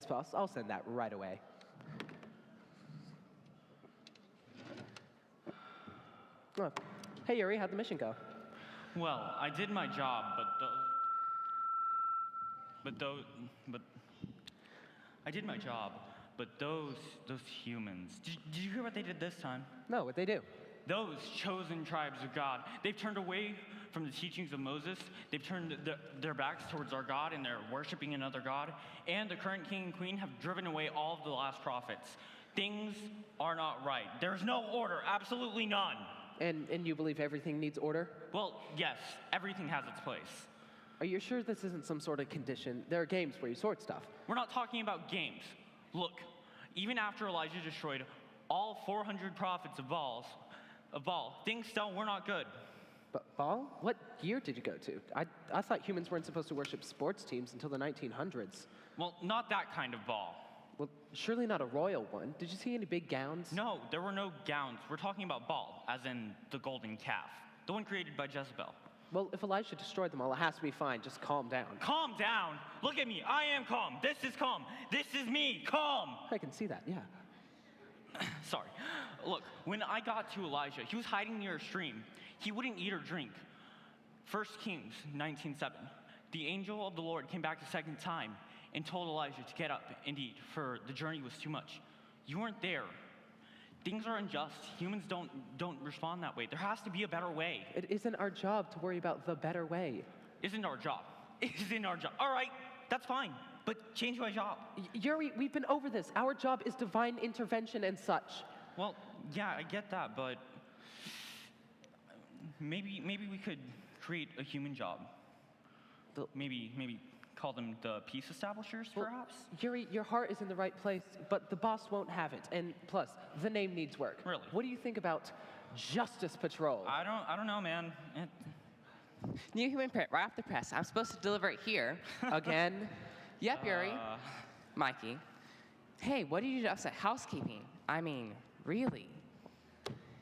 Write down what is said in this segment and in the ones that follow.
boss. I'll send that right away. Oh. Hey, Yuri, how'd the mission go? Well, I did my job, I did my job, but those humans. Did you hear what they did this time? No, what'd they do? Those chosen tribes of God, they've turned away from the teachings of Moses. They've turned their backs towards our God, and they're worshiping another God. And the current king and queen have driven away all of the last prophets. Things are not right. There's no order, absolutely none. And you believe everything needs order? Well, yes, everything has its place. Are you sure this isn't some sort of condition? There are games where you sort stuff. We're not talking about games. Look, even after Elijah destroyed all 400 prophets of Baal, things still were not good. But Baal? What year did you go to? I thought humans weren't supposed to worship sports teams until the 1900s. Well, not that kind of Baal. Well, surely not a royal one. Did you see any big gowns? No, there were no gowns. We're talking about Baal, as in the golden calf, the one created by Jezebel. Well, if Elijah destroyed them all, it has to be fine. Just calm down. Calm down? Look at me. I am calm. This is calm. This is me. Calm. I can see that, yeah. Sorry. Look, when I got to Elijah, he was hiding near a stream. He wouldn't eat or drink. 1 Kings 19:7. The angel of the Lord came back a second time and told Elijah to get up and eat, for the journey was too much. You weren't there. Things are unjust. Humans don't respond that way. There has to be a better way. It isn't our job to worry about the better way. Isn't our job. Isn't our job. All right, that's fine. But change my job. Yuri, we've been over this. Our job is divine intervention and such. Well, yeah, I get that, but maybe we could create a human job. Maybe call them the peace establishers, perhaps? Yuri, your heart is in the right place, but the boss won't have it. And plus, the name needs work. Really? What do you think about Justice Patrol? I don't know, man. New human print, right off the press. I'm supposed to deliver it here. Again? Yep, Yuri. Mikey. Hey, what did you do upset housekeeping? I mean, really?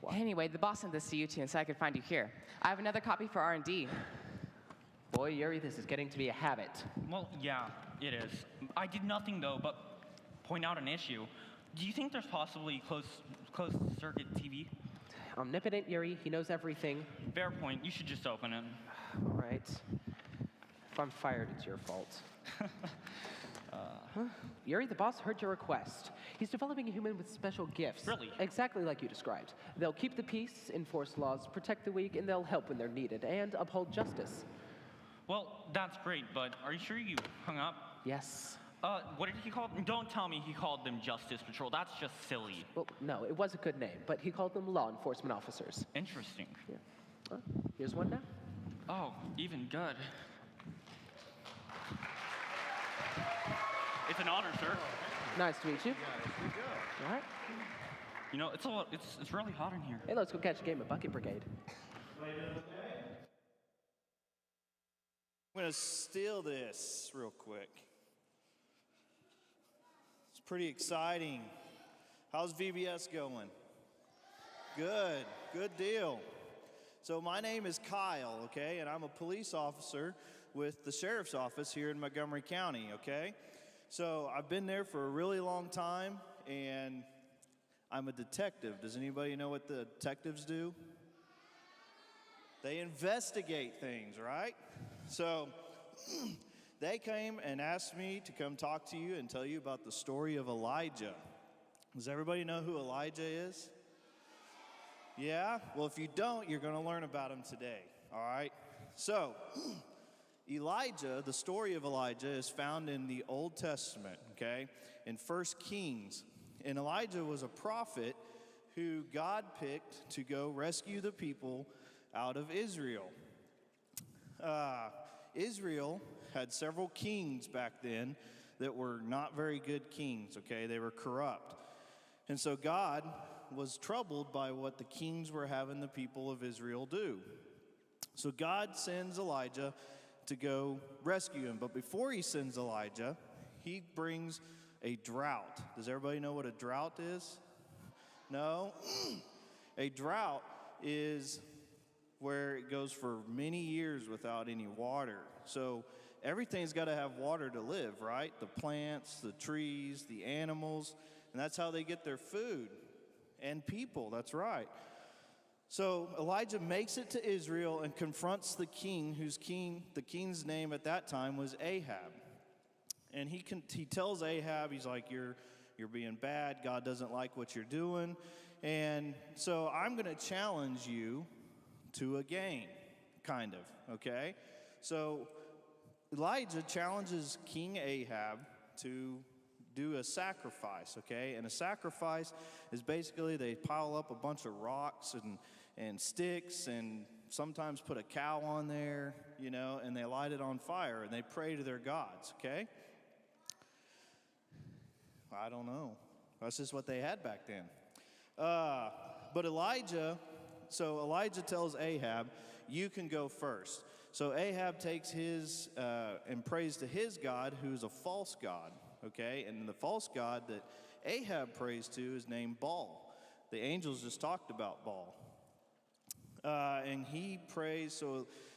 What? Anyway, the boss sent this to you two, and so I could find you here. I have another copy for R&D. Boy, Yuri, this is getting to be a habit. Well, yeah, it is. I did nothing, though, but point out an issue. Do you think there's possibly closed-circuit TV? Omnipotent Yuri, he knows everything. Fair point. You should just open it. All right. If I'm fired, it's your fault. Yuri, the boss heard your request. He's developing a human with special gifts. Really? Exactly like you described. They'll keep the peace, enforce laws, protect the weak, and they'll help when they're needed, and uphold justice. Well, that's great, but are you sure you hung up? Yes. What did he call them? Don't tell me he called them Justice Patrol. That's just silly. Well, no, it was a good name, but he called them law enforcement officers. Interesting. Yeah. Here's one now. Oh, even good. It's an honor, sir. Nice to meet you. Good go. All right. You know, it's really hot in here. Hey, let's go catch a game of Bucket Brigade. I'm going to steal this real quick. It's pretty exciting. How's VBS going? Good. Good deal. So my name is Kyle, okay, and I'm a police officer with the sheriff's office here in Montgomery County, okay? So I've been there for a really long time, and I'm a detective. Does anybody know what the detectives do? They investigate things, right? So they came and asked me to come talk to you and tell you about the story of Elijah. Does everybody know who Elijah is? Yeah? Well, if you don't, you're going to learn about him today, all right? So Elijah, the story of Elijah, is found in the Old Testament, okay, in 1 Kings. And Elijah was a prophet who God picked to go rescue the people out of Israel. Israel had several kings back then that were not very good kings, okay? They were corrupt. And so God was troubled by what the kings were having the people of Israel do. So God sends Elijah to go rescue him. But before he sends Elijah, he brings a drought. Does everybody know what a drought is? No? A drought is where it goes for many years without any water. So everything's got to have water to live, right? The plants, the trees, the animals, and that's how they get their food. And people, that's right. So Elijah makes it to Israel and confronts the king, the king's name at that time was Ahab. And he tells Ahab, he's like, you're being bad. God doesn't like what you're doing. And so I'm going to challenge you to a game, kind of, okay? So Elijah challenges King Ahab to do a sacrifice, okay? And a sacrifice is basically they pile up a bunch of rocks and sticks and sometimes put a cow on there, you know, and they light it on fire and they pray to their gods, okay? I don't know. That's just what they had back then. But Elijah tells Ahab, you can go first. So Ahab takes his and prays to his god, who's a false god, okay? And the false god that Ahab prays to is named Baal. The angels just talked about Baal. And he prays,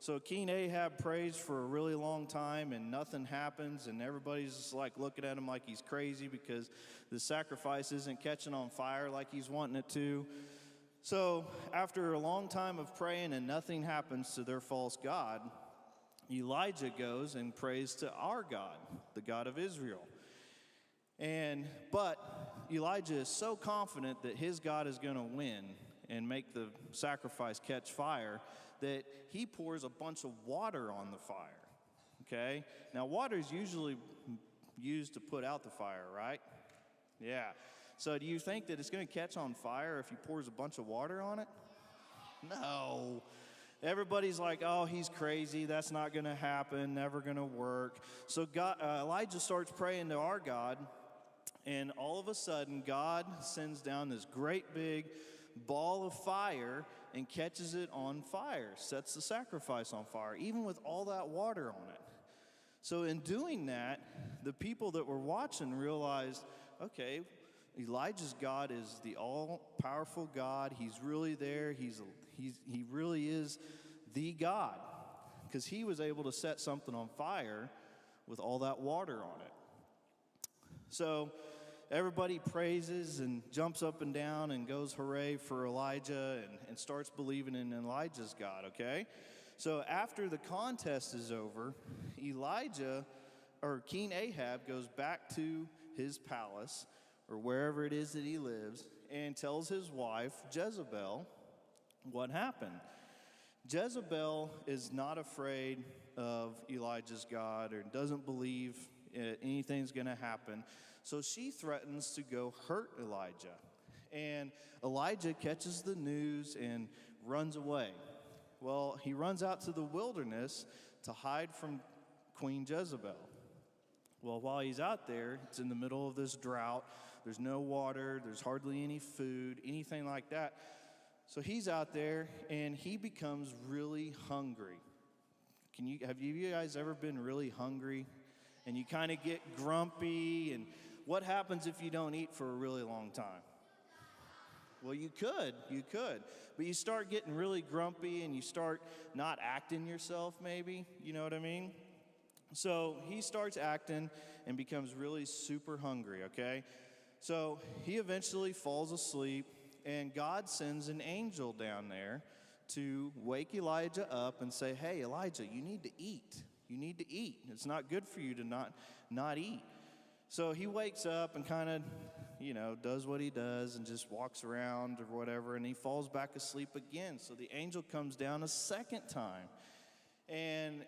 so King Ahab prays for a really long time and nothing happens, and everybody's just like looking at him like he's crazy because the sacrifice isn't catching on fire like he's wanting it to. So after a long time of praying and nothing happens to their false god, Elijah goes and prays to our God, the God of Israel. But Elijah is so confident that his God is going to win and make the sacrifice catch fire that he pours a bunch of water on the fire, okay? Now, water is usually used to put out the fire, right? Yeah. So do you think that it's going to catch on fire if he pours a bunch of water on it? No. Everybody's like, oh, he's crazy. That's not going to happen. Never going to work. So Elijah starts praying to our God, and all of a sudden, God sends down this great big ball of fire and catches it on fire, sets the sacrifice on fire, even with all that water on it. So in doing that, the people that were watching realized, okay, Elijah's God is the all-powerful God. He's really there. He really is the God, because he was able to set something on fire with all that water on it. So everybody praises and jumps up and down and goes hooray for Elijah and starts believing in Elijah's God, okay? So after the contest is over, King Ahab goes back to his palace or wherever it is that he lives and tells his wife, Jezebel, what happened. Jezebel is not afraid of Elijah's God or doesn't believe anything's going to happen. So she threatens to go hurt Elijah. And Elijah catches the news and runs away. Well, he runs out to the wilderness to hide from Queen Jezebel. Well, while he's out there, it's in the middle of this drought. There's no water. There's hardly any food, anything like that. So he's out there, and he becomes really hungry. Have you guys ever been really hungry? And you kind of get grumpy, and what happens if you don't eat for a really long time? Well, you could, but you start getting really grumpy and you start not acting yourself maybe, you know what I mean? So he starts acting and becomes really super hungry, okay? So he eventually falls asleep, and God sends an angel down there to wake Elijah up and say, hey, Elijah, you need to eat. You need to eat. It's not good for you to not eat. So he wakes up and kind of, does what he does and just walks around or whatever, and he falls back asleep again. So the angel comes down a second time. And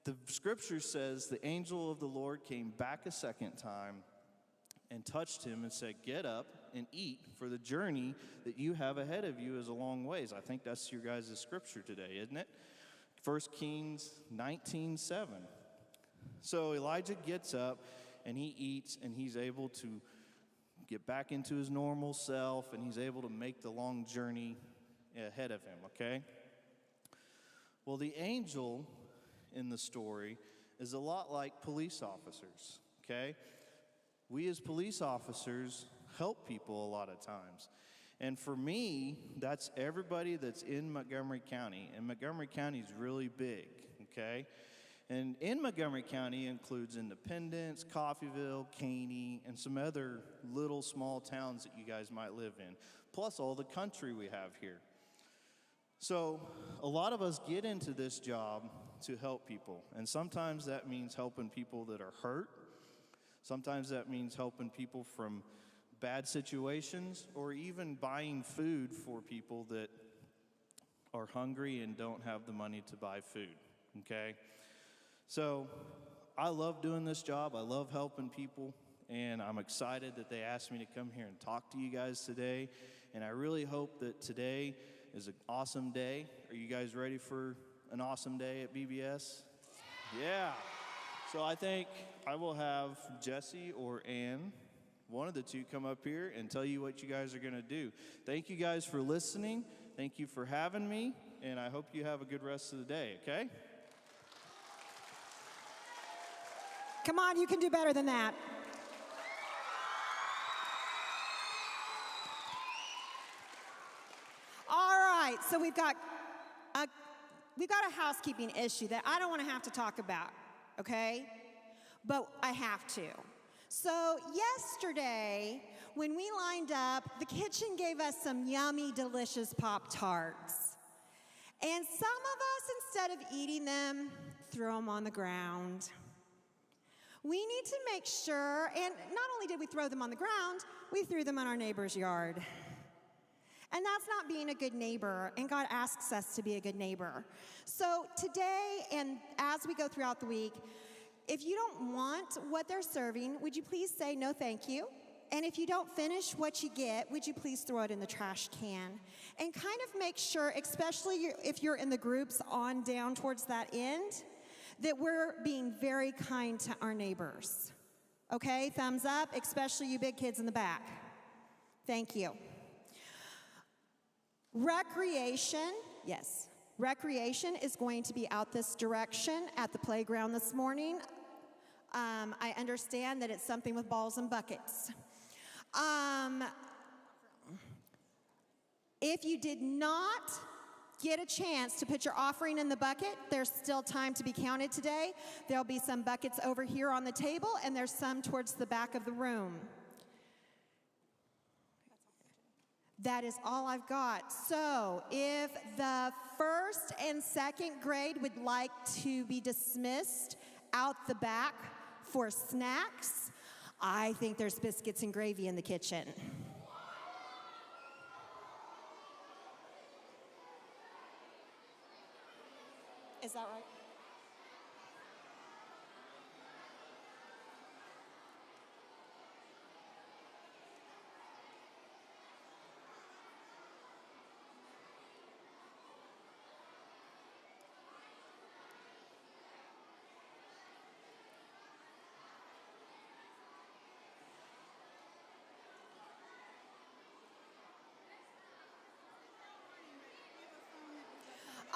the scripture says the angel of the Lord came back a second time and touched him and said, get up and eat, for the journey that you have ahead of you is a long ways. I think that's your guys' scripture today, isn't it? 1 Kings 19:7. So Elijah gets up and he eats, and he's able to get back into his normal self, and he's able to make the long journey ahead of him, okay? Well, the angel in the story is a lot like police officers, okay? We as police officers help people a lot of times. And for me, that's everybody that's in Montgomery County. And Montgomery County is really big, okay? And in Montgomery County includes Independence, Coffeyville, Caney, and some other little small towns that you guys might live in, plus all the country we have here. So a lot of us get into this job to help people, and sometimes that means helping people that are hurt. Sometimes that means helping people from bad situations, or even buying food for people that are hungry and don't have the money to buy food, okay? So I love doing this job. I love helping people, and I'm excited that they asked me to come here and talk to you guys today. And I really hope that today is an awesome day. Are you guys ready for an awesome day at BBS? Yeah. So I think I will have Jesse or Ann, one of the two, come up here and tell you what you guys are going to do. Thank you guys for listening. Thank you for having me, and I hope you have a good rest of the day, okay? Come on, you can do better than that. All right, so we've got a housekeeping issue that I don't want to have to talk about, okay? But I have to. So yesterday, when we lined up, the kitchen gave us some yummy, delicious Pop-Tarts. And some of us, instead of eating them, threw them on the ground. We need to make sure, and not only did we throw them on the ground, we threw them in our neighbor's yard. And that's not being a good neighbor, and God asks us to be a good neighbor. So today, and as we go throughout the week, if you don't want what they're serving, would you please say no thank you? And if you don't finish what you get, would you please throw it in the trash can? And kind of make sure, especially if you're in the groups on down towards that end, that we're being very kind to our neighbors. Okay, thumbs up, especially you big kids in the back. Thank you. Recreation, yes. Recreation is going to be out this direction at the playground this morning. I understand that it's something with balls and buckets. If you did not get a chance to put your offering in the bucket, there's still time to be counted today. There'll be some buckets over here on the table, and there's some towards the back of the room. That is all I've got. So if the first and second grade would like to be dismissed out the back for snacks, I think there's biscuits and gravy in the kitchen. Is that right?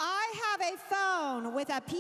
I have a phone with a pizza